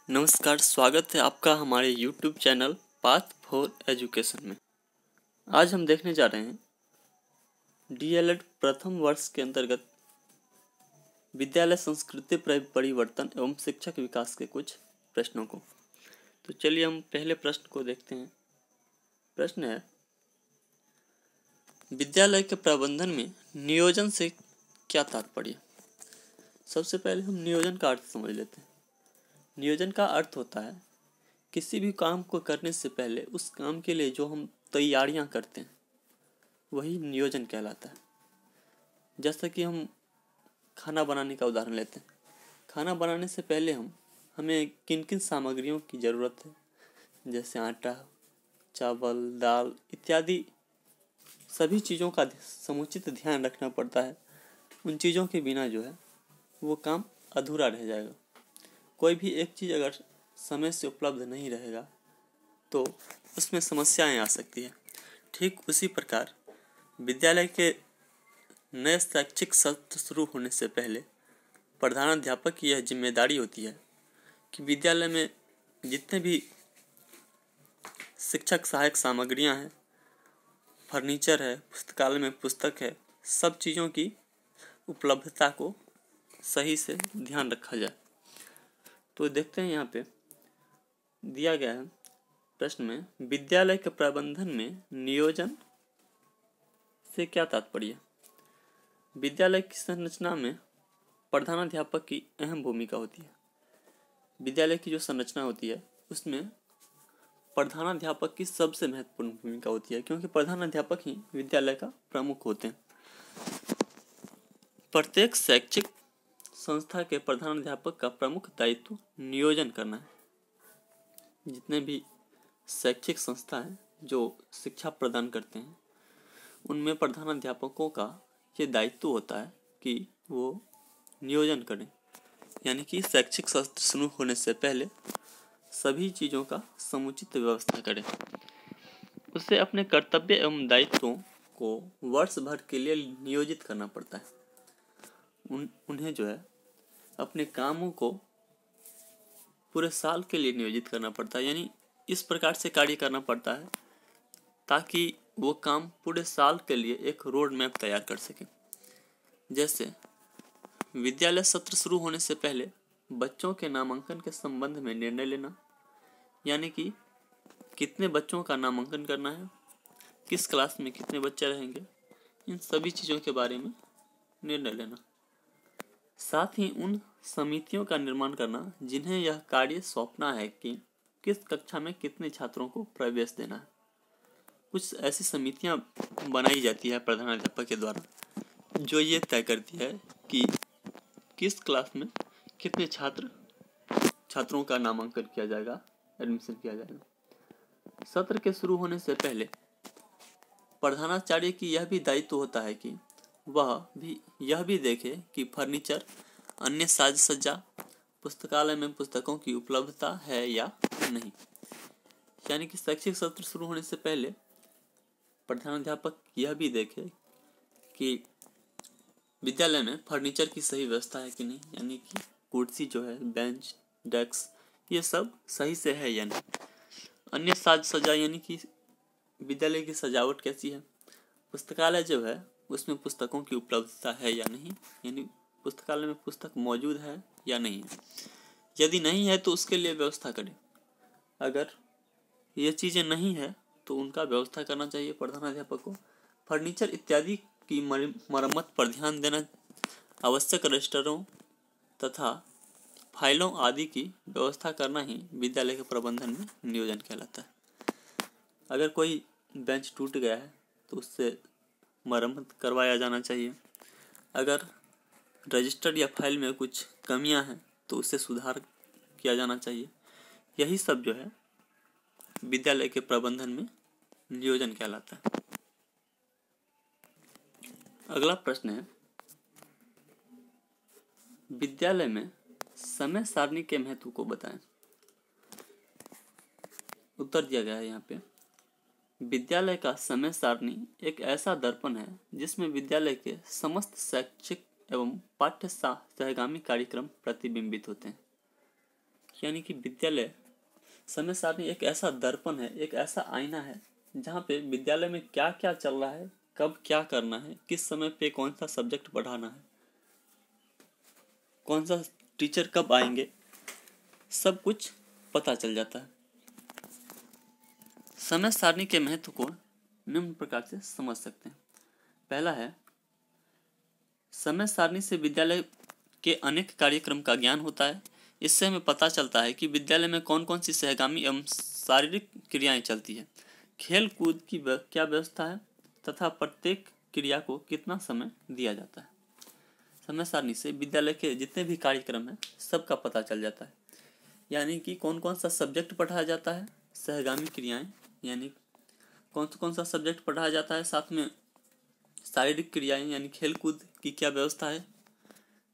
नमस्कार, स्वागत है आपका हमारे YouTube channel path for education में। आज हम देखने जा रहे हैं DLED प्रथम वर्ष के अंतर्गत विद्यालय संस्कृति परिवर्तन एवं शिक्षक विकास के कुछ प्रश्नों को। तो चलिए हम पहले प्रश्न को देखते हैं। प्रश्न है, विद्यालय के प्रबंधन में नियोजन से क्या तात्पर्य? सबसे पहले हम नियोजन का अर्थ समझ लेते हैं। नियोजन का अर्थ होता है किसी भी काम को करने से पहले उस काम के लिए जो हम तैयारियां करते हैं वही नियोजन कहलाता है। जैसा कि हम खाना बनाने का उदाहरण लेते हैं। खाना बनाने से पहले हमें किन किन सामग्रियों की ज़रूरत है, जैसे आटा, चावल, दाल इत्यादि सभी चीज़ों का समुचित ध्यान रखना पड़ता है। उन चीज़ों के बिना जो है वो काम अधूरा रह जाएगा। कोई भी एक चीज़ अगर समय से उपलब्ध नहीं रहेगा तो उसमें समस्याएं आ सकती है। ठीक उसी प्रकार विद्यालय के नए शैक्षिक सत्र शुरू होने से पहले प्रधानाध्यापक की यह जिम्मेदारी होती है कि विद्यालय में जितने भी शिक्षक सहायक सामग्रियां हैं, फर्नीचर है, पुस्तकालय में पुस्तक है, सब चीज़ों की उपलब्धता को सही से ध्यान रखा जाए। तो देखते हैं, यहाँ पे दिया गया है प्रश्न में, विद्यालय के प्रबंधन में नियोजन से क्या तात्पर्य? विद्यालय की संरचना में प्रधानाध्यापक की अहम भूमिका होती है। विद्यालय की जो संरचना होती है उसमें प्रधानाध्यापक की सबसे महत्वपूर्ण भूमिका होती है, क्योंकि प्रधानाध्यापक ही विद्यालय का प्रमुख होते हैं। प्रत्येक शैक्षिक संस्था के प्रधानाध्यापक का प्रमुख दायित्व नियोजन करना है। जितने भी शैक्षिक संस्था हैं जो शिक्षा प्रदान करते हैं उनमें प्रधानाध्यापकों का ये दायित्व होता है कि वो नियोजन करें, यानी कि शैक्षिक सत्र शुरू होने से पहले सभी चीज़ों का समुचित व्यवस्था करें। उसे अपने कर्तव्य एवं दायित्वों को वर्ष भर के लिए नियोजित करना पड़ता है। उन्हें जो है अपने कामों को पूरे साल के लिए नियोजित करना पड़ता है, यानी इस प्रकार से कार्य करना पड़ता है ताकि वो काम पूरे साल के लिए एक रोड मैप तैयार कर सकें। जैसे विद्यालय सत्र शुरू होने से पहले बच्चों के नामांकन के संबंध में निर्णय लेना, यानी कि कितने बच्चों का नामांकन करना है, किस क्लास में कितने बच्चे रहेंगे, इन सभी चीज़ों के बारे में निर्णय लेना। साथ ही उन समितियों का निर्माण करना जिन्हें यह कार्य सौंपना है कि किस कक्षा में कितने छात्रों को प्रवेश देना है। कुछ ऐसी समितियां बनाई जाती है प्रधानाध्यापक के द्वारा जो ये तय करती है कि किस क्लास में कितने छात्रों का नामांकन किया जाएगा, एडमिशन किया जाएगा। सत्र के शुरू होने से पहले प्रधानाचार्य की यह भी दायित्व होता है कि वह भी यह भी देखे कि फर्नीचर, अन्य साज सज्जा, पुस्तकालय में पुस्तकों की उपलब्धता है या नहीं। यानी कि शैक्षिक सत्र शुरू होने से पहले प्रधानाध्यापक यह भी देखे कि विद्यालय में फर्नीचर की सही व्यवस्था है कि नहीं, यानी कि कुर्सी जो है, बेंच, डेस्क, ये सब सही से है या नहीं। अन्य साज सज्जा यानी कि विद्यालय की सजावट कैसी है। पुस्तकालय जो है उसमें पुस्तकों की उपलब्धता है या नहीं, यानी पुस्तकालय में पुस्तक मौजूद है या नहीं है। यदि नहीं है तो उसके लिए व्यवस्था करें। अगर ये चीज़ें नहीं है तो उनका व्यवस्था करना चाहिए प्रधानाध्यापक को। फर्नीचर इत्यादि की मरम्मत पर ध्यान देना, आवश्यक रजिस्टरों तथा फाइलों आदि की व्यवस्था करना ही विद्यालय के प्रबंधन में नियोजन कहलाता है। अगर कोई बेंच टूट गया है तो उससे मरम्मत करवाया जाना चाहिए। अगर रजिस्टर या फाइल में कुछ कमियां हैं तो उससे सुधार किया जाना चाहिए। यही सब जो है विद्यालय के प्रबंधन में नियोजन कहलाता है। अगला प्रश्न है, विद्यालय में समय सारणी के महत्व को बताएं। उत्तर दिया गया है यहाँ पे, विद्यालय का समय सारणी एक ऐसा दर्पण है जिसमें विद्यालय के समस्त शैक्षिक एवं पाठ्य सहगामी कार्यक्रम प्रतिबिंबित होते हैं। यानी कि विद्यालय समय सारणी एक ऐसा दर्पण है, एक ऐसा आईना है जहाँ पे विद्यालय में क्या क्या चल रहा है, कब क्या करना है, किस समय पे कौन सा सब्जेक्ट पढ़ाना है, कौन सा टीचर कब आएंगे, सब कुछ पता चल जाता है। समय सारणी के महत्व को निम्न प्रकार से समझ सकते हैं। पहला है, समय सारणी से विद्यालय के अनेक कार्यक्रम का ज्ञान होता है। इससे हमें पता चलता है कि विद्यालय में कौन कौन सी सहगामी एवं शारीरिक क्रियाएं चलती है, खेल कूद की क्या व्यवस्था है तथा प्रत्येक क्रिया को कितना समय दिया जाता है। समय सारणी से विद्यालय के जितने भी कार्यक्रम हैं सबका पता चल जाता है। यानी कि कौन कौन सा सब्जेक्ट पढ़ाया जाता है, सहगामी क्रियाएं यानी कौन सा सब्जेक्ट पढ़ाया जाता है, साथ में शारीरिक क्रियाएं यानी खेल कूद की क्या व्यवस्था है,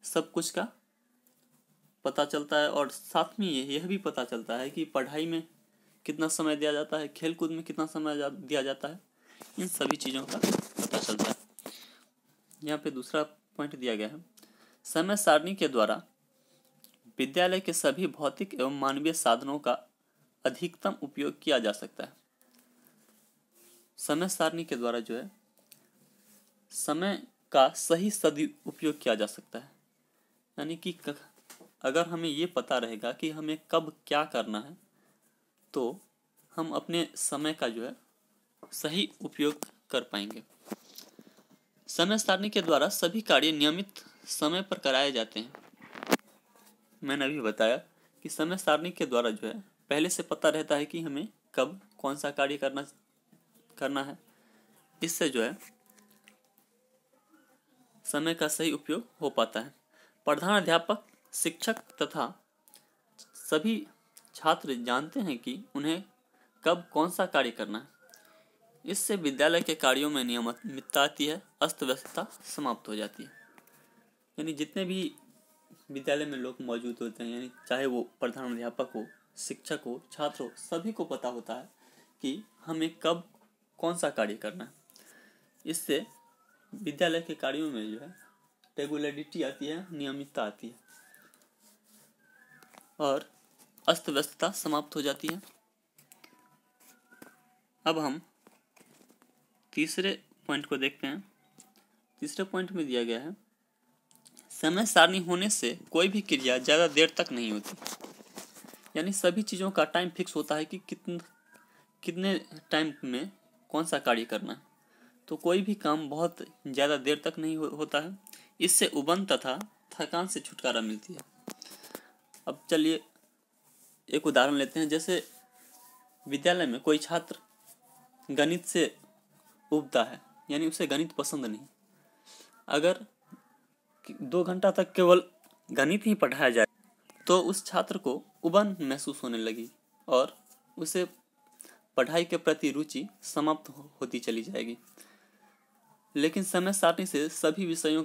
सब कुछ का पता चलता है। और साथ में यह भी पता चलता है कि पढ़ाई में कितना समय दिया जाता है, खेल कूद में कितना समय दिया जाता है, इन सभी चीज़ों का पता चलता है। यहाँ पे दूसरा पॉइंट दिया गया है, समय सारणी के द्वारा विद्यालय के सभी भौतिक एवं मानवीय साधनों का अधिकतम उपयोग किया जा सकता है। समय सारणी के द्वारा जो है समय का सही सदुपयोग किया जा सकता है। यानी कि अगर हमें ये पता रहेगा कि हमें कब क्या करना है तो हम अपने समय का जो है सही उपयोग कर पाएंगे। समय सारणी के द्वारा सभी कार्य नियमित समय पर कराए जाते हैं। मैंने अभी बताया कि समय सारणी के द्वारा जो है पहले से पता रहता है कि हमें कब कौन सा कार्य करना है। इससे जो है समय का सही उपयोग हो पाता है। प्रधान अध्यापक, शिक्षक तथा सभी छात्र जानते हैं कि उन्हें कब कौन सा कार्य करना है। इससे विद्यालय के कार्यों में नियमितता आती है, अस्त व्यस्तता समाप्त हो जाती है। यानी जितने भी विद्यालय में लोग मौजूद होते हैं, यानी चाहे वो प्रधान अध्यापक हो, शिक्षक हो, छात्र हो, सभी को पता होता है कि हमें कब कौन सा कार्य करना है। इससे विद्यालय के कार्यों में जो है रेगुलरिटी आती है, नियमितता आती है और अस्त व्यस्तता समाप्त हो जाती है। अब हम तीसरे पॉइंट को देखते हैं। तीसरे पॉइंट में दिया गया है, समय सारणी होने से कोई भी क्रिया ज़्यादा देर तक नहीं होती। यानी सभी चीज़ों का टाइम फिक्स होता है कि कितने टाइम में कौन सा कार्य करना है, तो कोई भी काम बहुत ज़्यादा देर तक नहीं होता है। इससे उबन तथा थकान से छुटकारा मिलती है। अब चलिए एक उदाहरण लेते हैं। जैसे विद्यालय में कोई छात्र गणित से उबता है, यानी उसे गणित पसंद नहीं, अगर 2 घंटा तक केवल गणित ही पढ़ाया जाए तो उस छात्र को उबन महसूस होने लगी और उसे पढ़ाई के प्रति रुचि समाप्त होती चली जाएगी। लेकिन समय सारणी से सभी विषयों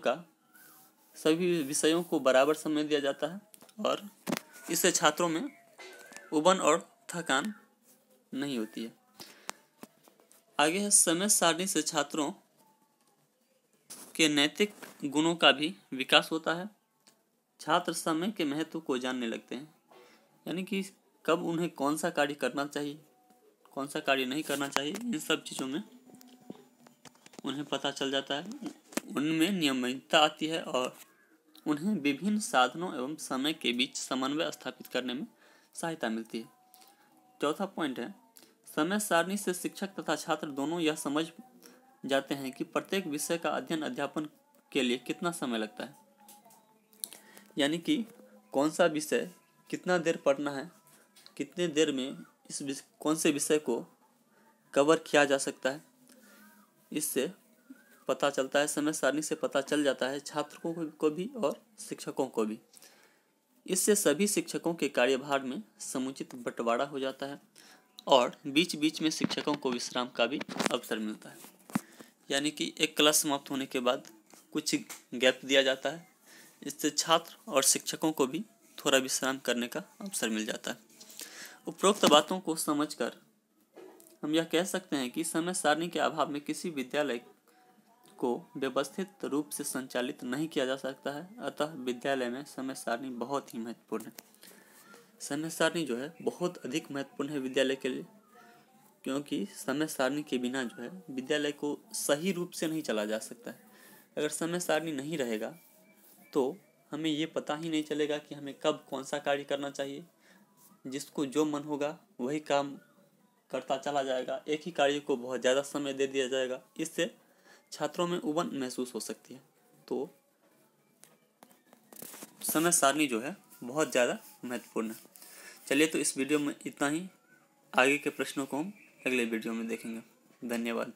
को बराबर समय दिया जाता है और इससे छात्रों में उबन और थकान नहीं होती है। आगे है, समय सारणी से छात्रों के नैतिक गुणों का भी विकास होता है। छात्र समय के महत्व को जानने लगते हैं, यानी कि कब उन्हें कौन सा कार्य करना चाहिए, कौन सा कार्य नहीं करना चाहिए, इन सब चीज़ों में उन्हें पता चल जाता है। उनमें नियमितता आती है और उन्हें विभिन्न साधनों एवं समय के बीच समन्वय स्थापित करने में सहायता मिलती है। चौथा पॉइंट है, समय सारणी से शिक्षक तथा छात्र दोनों यह समझ जाते हैं कि प्रत्येक विषय का अध्ययन अध्यापन के लिए कितना समय लगता है। यानी कि कौन सा विषय कितना देर पढ़ना है, कितने देर में कौन से विषय को कवर किया जा सकता है, इससे पता चलता है। समय सारणी से पता चल जाता है छात्रों को भी और शिक्षकों को भी। इससे सभी शिक्षकों के कार्यभार में समुचित बंटवारा हो जाता है और बीच बीच में शिक्षकों को विश्राम का भी अवसर मिलता है। यानी कि एक क्लास समाप्त होने के बाद कुछ गैप दिया जाता है। इससे छात्र और शिक्षकों को भी थोड़ा विश्राम करने का अवसर मिल जाता है। उपरोक्त बातों को समझकर हम यह कह सकते हैं कि समय सारणी के अभाव में किसी विद्यालय को व्यवस्थित रूप से संचालित नहीं किया जा सकता है। अतः विद्यालय में समय सारणी बहुत ही महत्वपूर्ण है। समय सारणी जो है बहुत अधिक महत्वपूर्ण है विद्यालय के लिए, क्योंकि समय सारणी के बिना जो है विद्यालय को सही रूप से नहीं चला जा सकता है। अगर समय सारणी नहीं रहेगा तो हमें ये पता ही नहीं चलेगा कि हमें कब कौन सा कार्य करना चाहिए। जिसको जो मन होगा वही काम करता चला जाएगा, एक ही कार्य को बहुत ज़्यादा समय दे दिया जाएगा। इससे छात्रों में उबन महसूस हो सकती है। तो समय सारणी जो है बहुत ज़्यादा महत्वपूर्ण है। चलिए, तो इस वीडियो में इतना ही। आगे के प्रश्नों को हम अगले वीडियो में देखेंगे। धन्यवाद।